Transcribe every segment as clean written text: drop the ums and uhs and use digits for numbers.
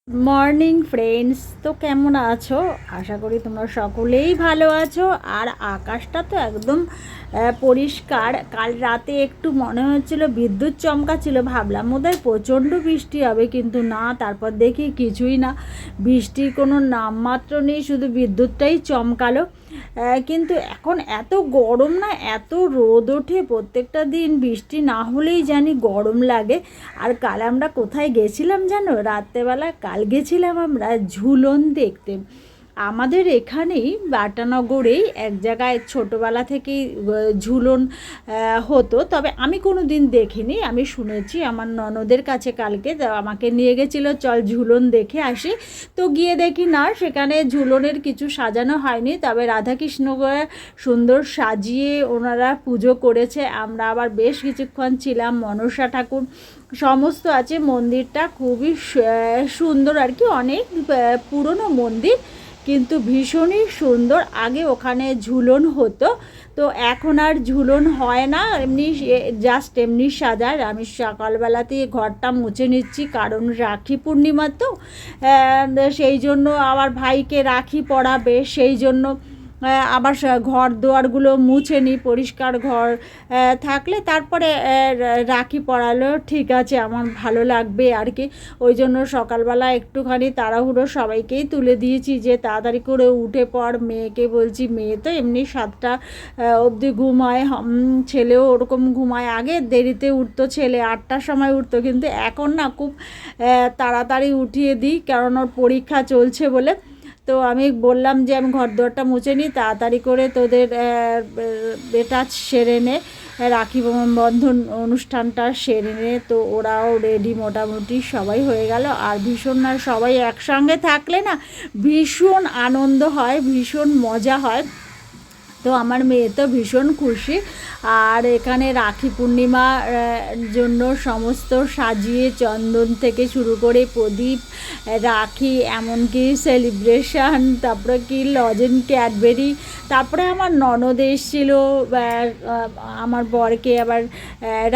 Morning friends, তো কেমন আছো? আশা করি তোমরা সকলেই ভালো আছো। আর আকাশটা তো একদম পরিষ্কার। কাল রাতে একটু মনে হচ্ছিল বিদ্যুৎ চমকাচ্ছিল, ভাবলাম বোধহয় প্রচণ্ড বৃষ্টি হবে, কিন্তু না, তারপর দেখি কিছুই না, বৃষ্টির কোনো নামমাত্র নেই, শুধু বিদ্যুৎটাই চমকালো। কিন্তু এখন এত গরম না, এত রোদ ওঠে, প্রত্যেকটা দিন বৃষ্টি না হলেই জানি গরম লাগে। আর কাল আমরা কোথায় গেছিলাম জানো? রাত্রেবেলা কাল গেছিলাম আমরা ঝুলন দেখতে। আমাদের এখানেই বাটানগরেই এক জায়গায় ছোটোবেলা থেকেই ঝুলন হতো, তবে আমি কোনো দিন দেখিনি, আমি শুনেছি। আমার ননদের কাছে কালকে আমাকে নিয়ে গেছিলো, চল ঝুলন দেখে আসি। তো গিয়ে দেখি না, সেখানে ঝুলনের কিছু সাজানো হয়নি, তবে রাধাকৃষ্ণকে সুন্দর সাজিয়ে ওনারা পুজো করেছে। আমরা আবার বেশ কিছুক্ষণ ছিলাম, মনসা ঠাকুর সমস্ত আছে। মন্দিরটা খুবই সুন্দর আর কি, অনেক পুরনো মন্দির, কিন্তু ভীষণই সুন্দর। আগে ওখানে ঝুলন হতো, তো এখন আর ঝুলন হয় না, এমনি জাস্ট এমনি সাজায়। আমি সকালবেলাতেই ঘরটা মুছে নিচ্ছি, কারণ রাখি পূর্ণিমা তো, সেই জন্য আবার ভাইকে রাখি পরাবে, সেই জন্য আবার ঘর দুয়ারগুলো মুছে নিই। পরিষ্কার ঘর থাকলে তারপরে রাখি পরালো ঠিক আছে, আমার ভালো লাগবে আর কি। ওই জন্য সকালবেলা একটুখানি তাড়াহুড়ো সবাইকেই তুলে দিয়েছি যে তাড়াতাড়ি করে উঠে পড়। মেয়েকে বলছি, মেয়ে তো এমনি 7টা অবধি ঘুমায়, ছেলেও ওরকম ঘুমায়। আগে দেরিতে উঠতো ছেলে, 8টার সময় উঠতো, কিন্তু এখন না খুব তাড়াতাড়ি উঠিয়ে দিই, কারণ ওর পরীক্ষা চলছে বলে। তো আমি বললাম যে আমি ঘর দুয়ারটা মুছে নিই, তাড়াতাড়ি করে তোদের এটা সেরে নে, রাখি বন্ধন অনুষ্ঠানটা সেরে নে। তো ওরাও রেডি মোটামুটি সবাই হয়ে গেল। আর ভীষণ, না সবাই একসঙ্গে থাকলে না ভীষণ আনন্দ হয়, ভীষণ মজা হয়। তো আমার মেয়ে তো ভীষণ খুশি। আর এখানে রাখি পূর্ণিমার জন্য সমস্ত সাজিয়ে, চন্দন থেকে শুরু করে প্রদীপ, রাখি, এমনকি সেলিব্রেশন, তারপরে কি লজেন, ক্যাডবেরি। তারপরে আমার ননদ এসেছিল আমার বরকে আবার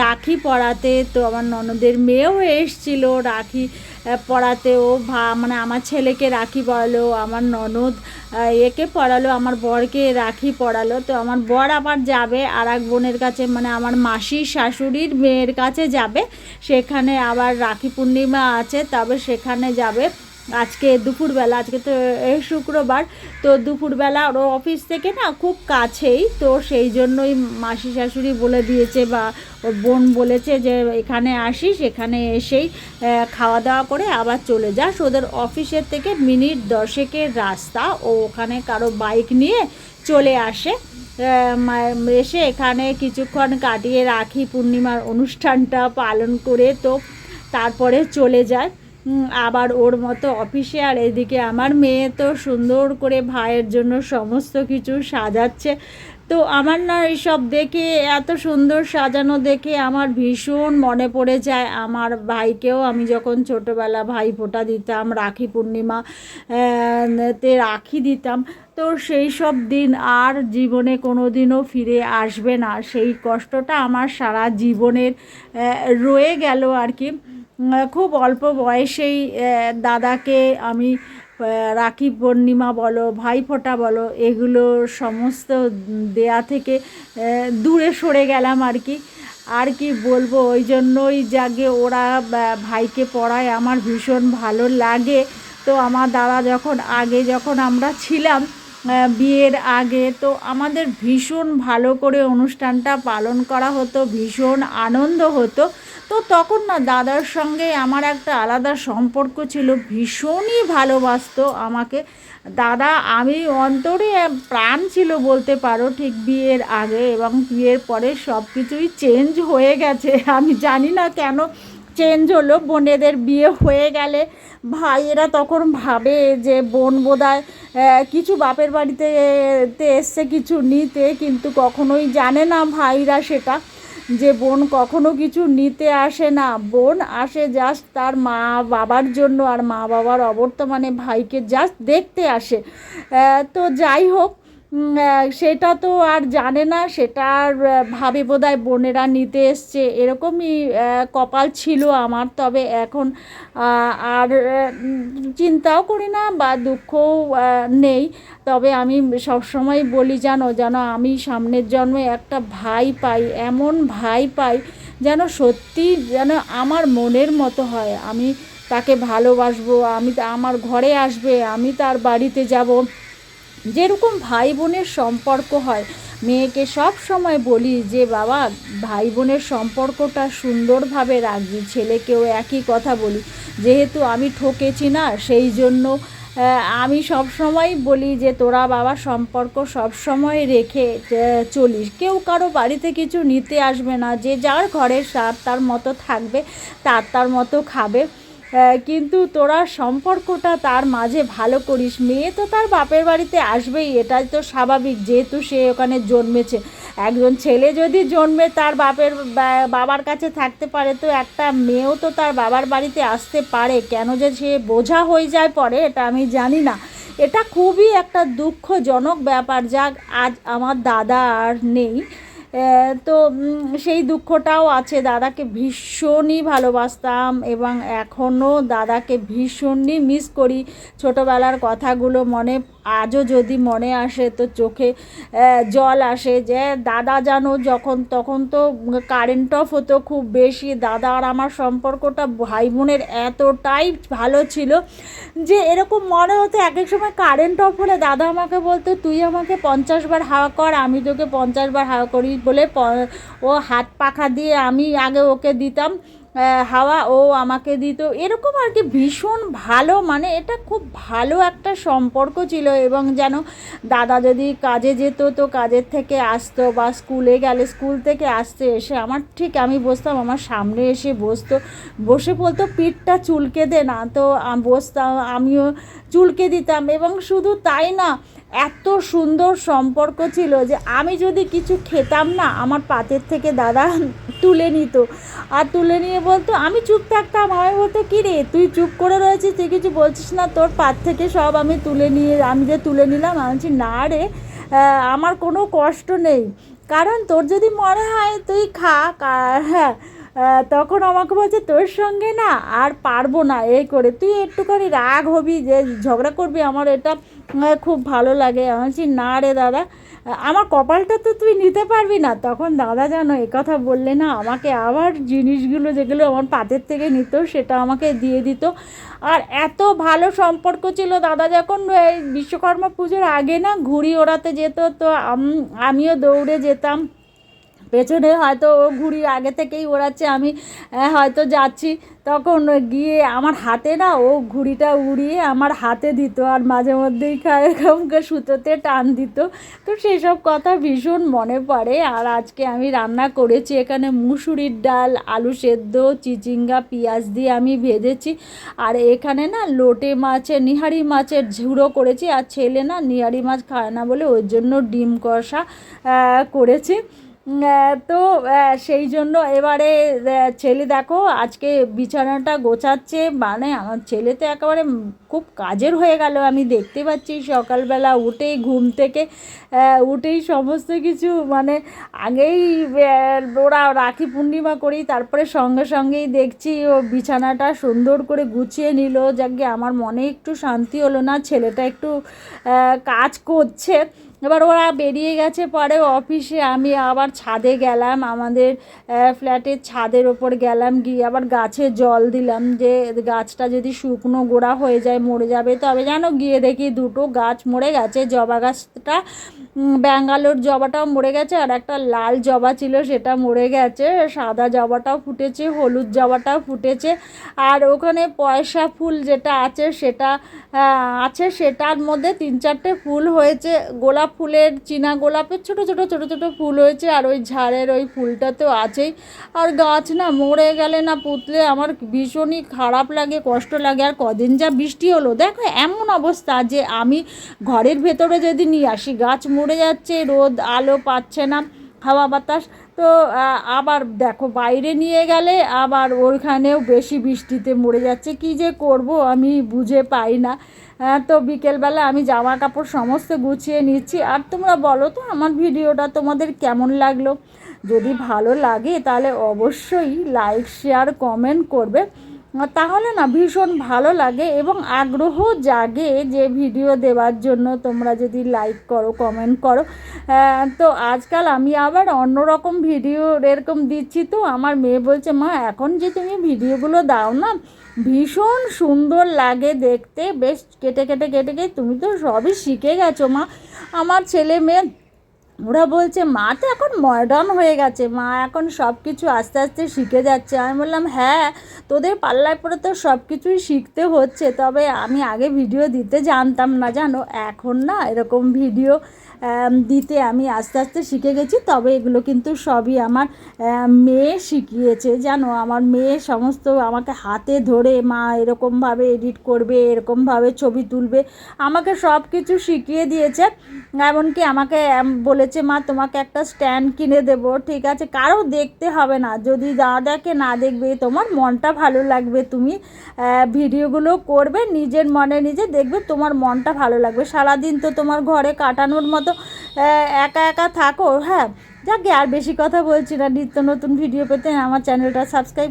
রাখি পরাতে। তো আমার ননদের মেয়েও এসেছিল রাখি পরাতে। ও মানে আমার ছেলেকে রাখি পরালো, আমার ননদ একে পরালো, আমার বরকে রাখি পরালো। তো আমার বর আবার যাবে আর এক বোনের কাছে, মানে আমার মাসির শাশুড়ির মেয়ের কাছে যাবে, সেখানে আবার রাখি পূর্ণিমা আছে, তবে সেখানে যাবে আজকে দুপুরবেলা। আজকে তো শুক্রবার, তো দুপুরবেলা ওর অফিস থেকে না খুব কাছেই, তো সেই জন্যই মাসি শাশুড়ি বলে দিয়েছে, বা ওর বোন বলেছে যে এখানে আসিস, এখানে এসেই খাওয়া দাওয়া করে আবার চলে যাস। ওদের অফিসের থেকে মিনিট 10-এর রাস্তা, ও ওখানে কারো বাইক নিয়ে চলে আসে, এসে এখানে কিছুক্ষণ কাটিয়ে রাখি পূর্ণিমার অনুষ্ঠানটা পালন করে তো তারপরে চলে যায় আবার ওর মতো অফিসে। আর এদিকে আমার মেয়ে তো সুন্দর করে ভাইয়ের জন্য সমস্ত কিছু সাজাচ্ছে। তো আমার না এইসব দেখে, এত সুন্দর সাজানো দেখে আমার ভীষণ মনে পড়ে যায় আমার ভাইকেও। আমি যখন ছোটোবেলা ভাই ফোঁটা দিতাম, রাখি পূর্ণিমা তে রাখি দিতাম, তো সেই সব দিন আর জীবনে কোনো দিনও ফিরে আসবে না। সেই কষ্টটা আমার সারা জীবনের রয়ে গেল আর কি। খুব অল্প বয়সেই দাদাকে আমি রাখি পূর্ণিমা বলো, ভাইফোঁটা বলো, এগুলো সমস্ত দেয়া থেকে দূরে সরে গেলাম আর কি। আর কি বলবো, ওই জন্যই জাগে ওরা ভাইকে পড়ায় আমার ভীষণ ভালো লাগে। তো আমার দাদা যখন আমরা ছিলাম বিয়ের আগে, তো আমাদের ভীষণ ভালো করে অনুষ্ঠানটা পালন করা হতো, ভীষণ আনন্দ হতো। তো তখন না দাদার সঙ্গে আমার একটা আলাদা সম্পর্ক ছিল, ভীষণই ভালোবাসতো আমাকে দাদা। আমি অন্তরে প্রাণ ছিল বলতে পারো, ঠিক বিয়ের আগে। এবং বিয়ের পরে সব কিছুই চেঞ্জ হয়ে গেছে, আমি জানি না কেন চেঞ্জ হলো। বোনেদের বিয়ে হয়ে গেলে ভাইয়েরা তখন ভাবে যে বোন বোধহয় কিছু বাপের বাড়িতে এসছে কিছু নিতে, কিন্তু কখনোই জানে না ভাইরা সেটা, যে বোন কখনো কিছু নিতে আসে না। বোন আসে জাস্ট তার মা বাবার জন্য, আর মা বাবার অবর্তমানে ভাইকে জাস্ট দেখতে আসে। তো যাই হোক, সেটা তো আর জানে না, সেটা আর ভাবে বোধহয় বোনেরা নিতে এসছে, এরকমই কপাল ছিল আমার। তবে এখন আর চিন্তাও করি না বা দুঃখও নেই। তবে আমি সবসময় বলি যেন আমি সামনের জন্মে একটা ভাই পাই, এমন ভাই পাই যেন সত্যি যেন আমার মনের মতো হয়। আমি তাকে ভালোবাসবো, আমার ঘরে আসবে, আমি তার বাড়িতে যাব, যেরকম ভাই বোনের সম্পর্ক হয়। মেয়েকে সব সময় বলি যে বাবা, ভাই বোনের সম্পর্কটা সুন্দরভাবে রাখবি। ছেলেকেও একই কথা বলি, যেহেতু আমি ঠকেছি না, সেই জন্য আমি সব সময় বলি যে তোরা বাবা সম্পর্ক সব সময় রেখে চলিস। কেউ কারো বাড়িতে কিছু নিতে আসবে না, যে যার ঘরের স্বাদ তার মতো থাকবে, তার মতো খাবে। কিন্তু তোরা সম্পর্কটা তার মাঝে ভালো করিস। মেয়ে তো তার বাপের বাড়িতে আসবেই, এটাই তো স্বাভাবিক, যেহেতু সে ওখানে জন্মেছে। একজন ছেলে যদি জন্মে তার বাবার কাছে থাকতে পারে, তো একটা মেয়েও তো তার বাবার বাড়িতে আসতে পারে। কেন যে সে বোঝা হয়ে যায় পরে, এটা আমি জানি না। এটা খুবই একটা দুঃখজনক ব্যাপার। যাক, আজ আমার দাদা আর নেই, তো সেই দুঃখটাও আছে। দাদাকে ভীষণই ভালোবাসতাম এবং এখনও দাদাকে ভীষণই মিস করি। ছোটোবেলার কথাগুলো আজও যদি মনে আসে তো চোখে জল আসে। যে দাদা জানো, তখন তো কারেন্ট অফ হতো খুব বেশি। দাদা আর আমার সম্পর্কটা ভাই বোনের এতটাই ভালো ছিল যে এরকম মনে হতো এক এক সময় কারেন্ট অফ হলে দাদা আমাকে বলতো, তুই আমাকে 50 বার হাওয়া কর, আমি তোকে 50 বার হাওয়া করি বলে ও হাত পাখা দিয়ে আমি আগে ওকে দিতাম হাওয়া, ও আমাকে দিত, এরকম আর কি। ভীষণ ভালো, এটা খুব ভালো একটা সম্পর্ক ছিল। এবং যেন দাদা যদি কাজে যেত তো কাজের থেকে আসতো, বা স্কুলে গেলে স্কুল থেকে আসতে এসে আমি বসতাম, আমার সামনে এসে বসে বলতো পিঠটা চুলকে দে না, তো বসতাম, আমিও চুলকে দিতাম। এবং শুধু তাই না, এত সুন্দর সম্পর্ক ছিল যে আমি যদি কিছু খেতাম না, আমার পাতের থেকে দাদা তুলে নিত, আর তুলে নিয়ে বলতো, আমি চুপ থাকতাম, আমি বলতো কী রে তুই চুপ করে রয়েছিস, তুই কিছু বলছিস না, তোর পাত থেকে সব আমি তুলে নিলাম। আমি বলছি না রে, আমার কোনো কষ্ট নেই, কারণ তোর যদি মনে হয় তুই খা। হ্যাঁ, তখন আমাকে বলছে তোর সঙ্গে না আর পারবো না, এই করে তুই একটুখানি রাগ হবি, যে ঝগড়া করবি, আমার এটা খুব ভালো লাগে। আমি বলছি না রে দাদা, আমার কপালটা তো তুই নিতে পারবি না। তখন দাদা জানো কথা বললে না, আমাকে আবার জিনিসগুলো যেগুলো আমার পাতের থেকে নিত সেটা আমাকে দিয়ে দিত। আর এত ভালো সম্পর্ক ছিল। দাদা যখন এই বিশ্বকর্মা পুজোর আগে না ঘুড়ি ওড়াতে যেত, তো আমিও দৌড়ে যেতাম পেছনে, হয়তো ও ঘুড়ি আগে থেকেই ওড়াচ্ছে, আমি হয়তো যাচ্ছি, তখন গিয়ে আমার হাতে না ও ঘুড়িটা উড়িয়ে আমার হাতে দিত, আর মাঝে মধ্যেই সুতোতে টান দিত। তো সেসব কথা ভীষণ মনে পড়ে। আর আজকে আমি রান্না করেছি এখানে মুসুরির ডাল, আলু সেদ্ধ, চিচিঙ্গা, পেঁয়াজ দিয়ে আমি ভেজেছি। আর এখানে না নিহারি মাছের ঝুড়ো করেছি। আর ছেলে না নিহারি মাছ খায় না বলে ওর জন্য ডিম কষা করেছি। তো সেই জন্য এবারে ছেলে দেখো আজকে বিছানাটা গোছাচ্ছে, আমার ছেলে তো একেবারে খুব কাজের হয়ে গেল। আমি দেখতে পাচ্ছি সকালবেলা উঠেই সমস্ত কিছু আগেই ওরা রাখি পূর্ণিমা করেই তারপরে সঙ্গেই দেখছি ও বিছানাটা সুন্দর করে গুছিয়ে নিল। যাকে আমার মনে একটু শান্তি হলো না, ছেলেটা একটু কাজ করছে। এবার ওরা বেরিয়ে গেছে পরে অফিসে, আমি আবার ছাদে গেলাম, আমাদের ফ্ল্যাটের ছাদের ওপর গেলাম, গিয়ে আবার গাছে জল দিলাম, যে গাছটা যদি শুকনো গোড়া হয়ে যায় মরে যাবে। তবে জানো গিয়ে দেখি দুটো গাছ মরে গেছে। জবা গাছটা, ব্যাঙ্গালোর জবাটাও মরে গেছে, আর একটা লাল জবা ছিল সেটা মরে গেছে, সাদা জবাটাও ফুটেছে, হলুদ জবাটাও ফুটেছে। আর ওখানে পয়সা ফুল যেটা আছে সেটার মধ্যে 3-4টে ফুল হয়েছে। গোলাপ ফুলের, চীনা গোলাপের ছোটো ছোটো ফুল হয়েছে, আর ওই ঝাড়ের ওই ফুলটা তো আছেই। আর গাছ না মরে গেলে না পুতলে আমার ভীষণই খারাপ লাগে, কষ্ট লাগে। আর কদিন যা বৃষ্টি হলো, দেখো এমন অবস্থা যে আমি ঘরের ভেতরে যদি নিয়ে আসি, গাছ মরে যাচ্ছে, রোদ আলো পাচ্ছে না, হাওয়া বাতাস, তো আবার দেখো বাইরে নিয়ে গেলে আবার ওইখানেও বেশি বৃষ্টিতে মরে যাচ্ছে, কি যে করব আমি বুঝে পাই না। তো বিকেলবেলা আমি জামা কাপড় সমস্ত গুছিয়ে নিচ্ছি। আর তোমরা বলো তো আমার ভিডিওটা তোমাদের কেমন লাগলো? যদি ভালো লাগে তাহলে অবশ্যই লাইক শেয়ার কমেন্ট করবে, তাহলে না ভীষণ ভালো লাগে এবং আগ্রহ জাগে যে ভিডিও দেওয়ার জন্য। তোমরা যদি লাইক করো কমেন্ট করো। তো আজকাল আমি আবার অন্যরকম ভিডিও এরকম দিচ্ছি, তো আমার মেয়ে বলছে মা এখন যে তুমি ভিডিওগুলো দাও না ভীষণ সুন্দর লাগে দেখতে, বেশ কেটে কেটে কেটে কেটে তুমি তো সবই শিখে গেছো মা। আমার ছেলে মেয়ে ওরা বলছে মা তো এখন মডার্ন হয়ে গেছে, মা এখন সব কিছু আস্তে আস্তে শিখে যাচ্ছে। আমি বললাম হ্যাঁ, তোদের পাল্লায় পরে তো সব কিছুই শিখতে হচ্ছে, তবে আমি আগে ভিডিও দিতে জানতাম না জানো, এখন না এরকম ভিডিও দিতে আমি আস্তে আস্তে শিখে গেছি। তবে এগুলো কিন্তু সবই আমার মেয়ে শিখিয়েছে জানো, আমার মেয়ে সমস্ত আমাকে হাতে ধরে মা এরকমভাবে এডিট করবে, এরকমভাবে ছবি তুলবে, আমাকে সব কিছু শিখিয়ে দিয়েছে। এমনকি আমাকে বলেছে মা তোমাকে একটা স্ট্যান্ড কিনে দেবো, ঠিক আছে, কারো দেখতে হবে না, যদি যা দেখে না দেখবে তোমার মনটা ভালো লাগবে, তুমি ভিডিওগুলো করবে নিজের মনে নিজে, দেখবে তোমার মনটা ভালো লাগবে। সারাদিন তো তোমার ঘরে কাটানোর মতো একা একা থাকো। হ্যাঁ, যাকে আর বেশি কথা বলছি না, নিত্য নতুন ভিডিও পেতে আমার চ্যানেলটা সাবস্ক্রাইব